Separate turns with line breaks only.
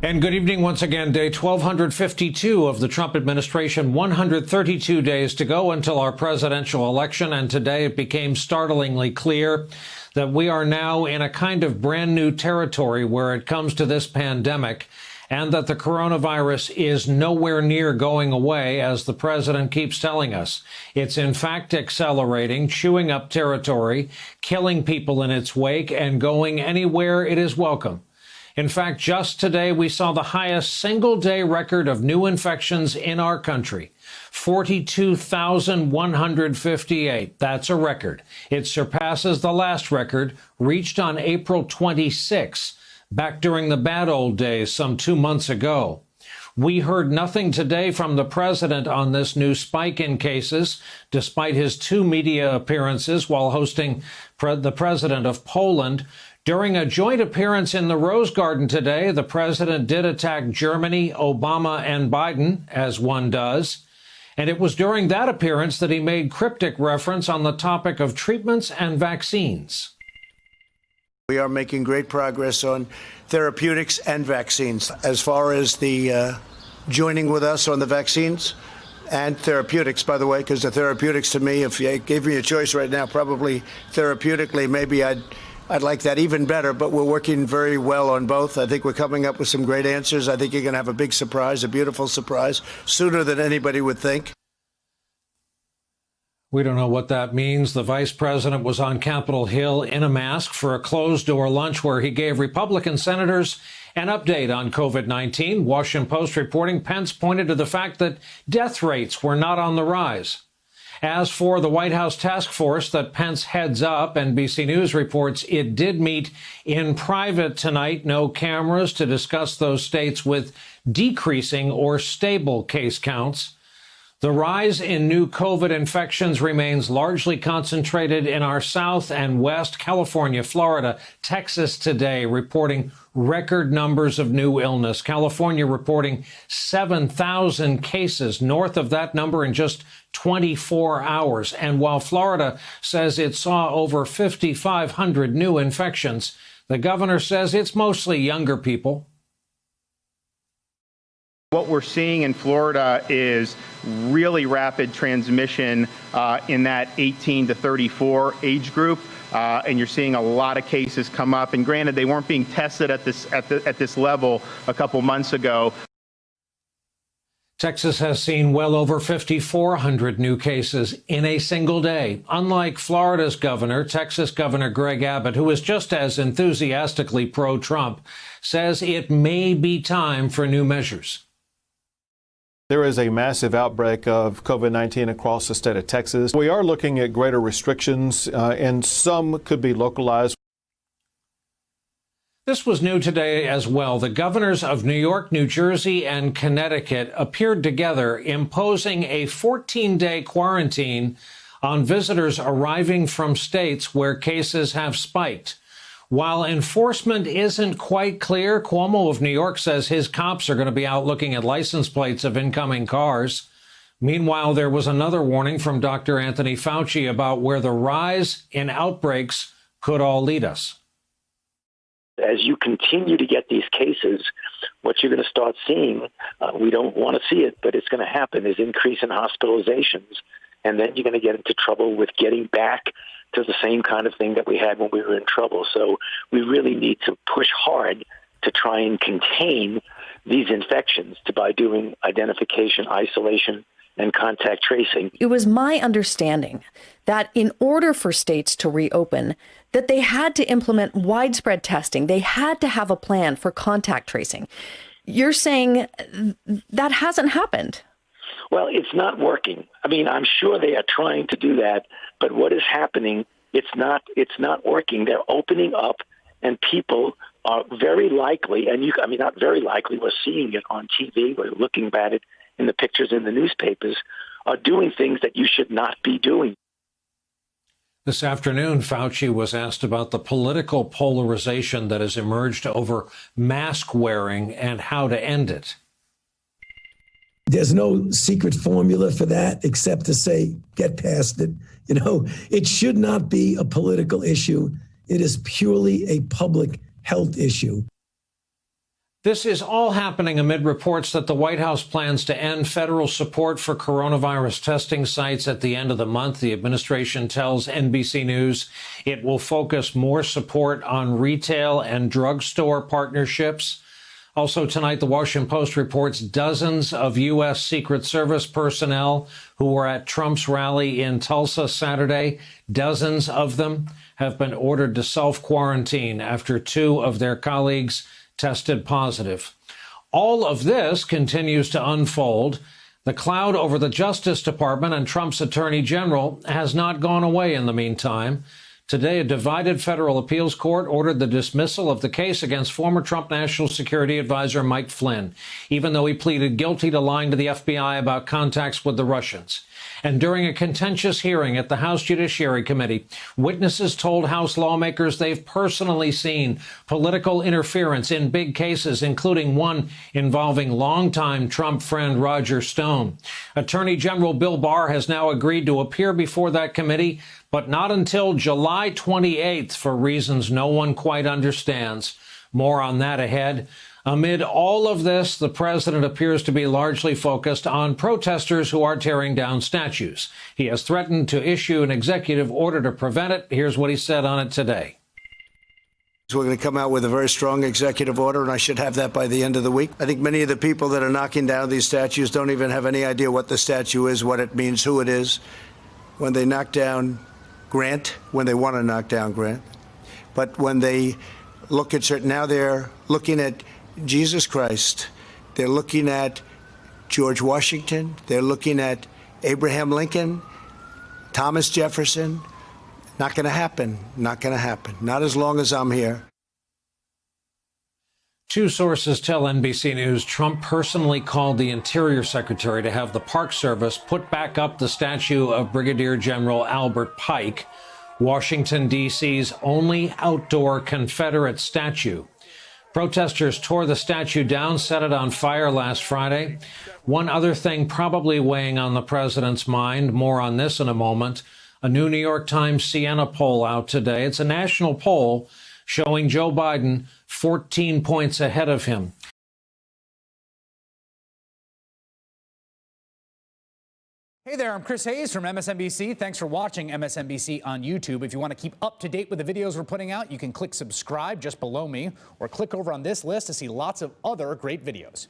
And good evening once again. Day 1252 of the Trump administration, 132 days to go until our presidential election. And today it became startlingly clear that we are now in a kind of brand new territory where it comes to this pandemic, and that the coronavirus is nowhere near going away, as the president keeps telling us. It's in fact accelerating, chewing up territory, killing people in its wake, and going anywhere it is welcome. In fact, just today, we saw the highest single-day record of new infections in our country, 42,158. That's a record. It surpasses the last record reached on April 26, back during the bad old days some 2 months ago. We heard nothing today from the president on this new spike in cases, despite his 2 media appearances while hosting the president of Poland. During a joint appearance in the Rose Garden today, the president did attack Germany, Obama, and Biden, as one does. And it was during that appearance that he made cryptic reference on the topic of treatments and vaccines.
We are making great progress on therapeutics and vaccines. As far as the joining with us on the vaccines and therapeutics, by the way, because the therapeutics to me, if you gave me a choice right now, probably therapeutically, maybe I'd like that even better, but we're working very well on both. I think we're coming up with some great answers. I think you're going to have a big surprise, a beautiful surprise, sooner than anybody would think.
We don't know what that means. The vice president was on Capitol Hill in a mask for a closed-door lunch where he gave Republican senators an update on COVID-19. Washington Post reporting Pence pointed to the fact that death rates were not on the rise. As for the White House task force that Pence heads up, NBC News reports it did meet in private tonight. No cameras to discuss those states with decreasing or stable case counts. The rise in new COVID infections remains largely concentrated in our South and West, California, Florida, Texas today reporting record numbers of new illness. California reporting 7,000 cases, north of that number in just 24 hours. And while Florida says it saw over 5,500 new infections, the governor says it's mostly younger people.
What we're seeing in Florida is really rapid transmission in that 18 to 34 age group, and you're seeing a lot of cases come up. And granted, they weren't being tested at this level a couple months ago.
Texas has seen well over 5,400 new cases in a single day. Unlike Florida's governor, Texas Governor Greg Abbott, who is just as enthusiastically pro-Trump, says it may be time for new measures.
There is a massive outbreak of COVID-19 across the state of Texas. We are looking at greater restrictions, and some could be localized.
This was new today as well. The governors of New York, New Jersey, and Connecticut appeared together, imposing a 14-day quarantine on visitors arriving from states where cases have spiked. While enforcement isn't quite clear, Cuomo of New York says his cops are going to be out looking at license plates of incoming cars. Meanwhile, there was another warning from Dr. Anthony Fauci about where the rise in outbreaks could all lead us.
As you continue to get these cases, what you're going to start seeing, we don't want to see it, but it's going to happen, is increase in hospitalizations. And then you're going to get into trouble with getting back to the same kind of thing that we had when we were in trouble. So we really need to push hard to try and contain these infections by doing identification, isolation, and contact tracing.
It was my understanding that in order for states to reopen, that they had to implement widespread testing. They had to have a plan for contact tracing. You're saying that hasn't happened.
Well, it's not working. I mean, I'm sure they are trying to do that, but what is happening, it's not working. They're opening up, and people are very likely, and not very likely, we're seeing it on TV, we're looking at it in the pictures in the newspapers, are doing things that you should not be doing.
This afternoon, Fauci was asked about the political polarization that has emerged over mask wearing and how to end it.
There's no secret formula for that except to say, get past it. You know, it should not be a political issue. It is purely a public health issue.
This is all happening amid reports that the White House plans to end federal support for coronavirus testing sites at the end of the month. The administration tells NBC News it will focus more support on retail and drugstore partnerships. Also tonight, the Washington Post reports dozens of U.S. Secret Service personnel who were at Trump's rally in Tulsa Saturday, dozens of them have been ordered to self-quarantine after 2 of their colleagues tested positive. All of this continues to unfold. The cloud over the Justice Department and Trump's Attorney General has not gone away in the meantime. Today, a divided federal appeals court ordered the dismissal of the case against former Trump National Security Advisor Mike Flynn, even though he pleaded guilty to lying to the FBI about contacts with the Russians. And during a contentious hearing at the House Judiciary Committee, witnesses told House lawmakers they've personally seen political interference in big cases, including one involving longtime Trump friend Roger Stone. Attorney General Bill Barr has now agreed to appear before that committee, but not until July 28th for reasons no one quite understands. More on that ahead. Amid all of this, the president appears to be largely focused on protesters who are tearing down statues. He has threatened to issue an executive order to prevent it. Here's what he said on it today.
We're going to come out with a very strong executive order, and I should have that by the end of the week. I think many of the people that are knocking down these statues don't even have any idea what the statue is, what it means, who it is. When they knock down Grant, when they want to knock down Grant, but when they look at certain, now they're looking at Jesus Christ, they're looking at George Washington, they're looking at Abraham Lincoln, Thomas Jefferson. Not going to happen. Not going to happen. Not as long as I'm here.
2 sources tell NBC News Trump personally called the Interior Secretary to have the Park Service put back up the statue of Brigadier General Albert Pike, Washington, D.C.'s only outdoor Confederate statue. Protesters tore the statue down, set it on fire last Friday. One other thing probably weighing on the president's mind, more on this in a moment, a new New York Times Siena poll out today. It's a national poll showing Joe Biden 14 points ahead of him.
Hey there, I'm Chris Hayes from MSNBC. Thanks for watching MSNBC on YouTube. If you want to keep up to date with the videos we're putting out, you can click subscribe just below me or click over on this list to see lots of other great videos.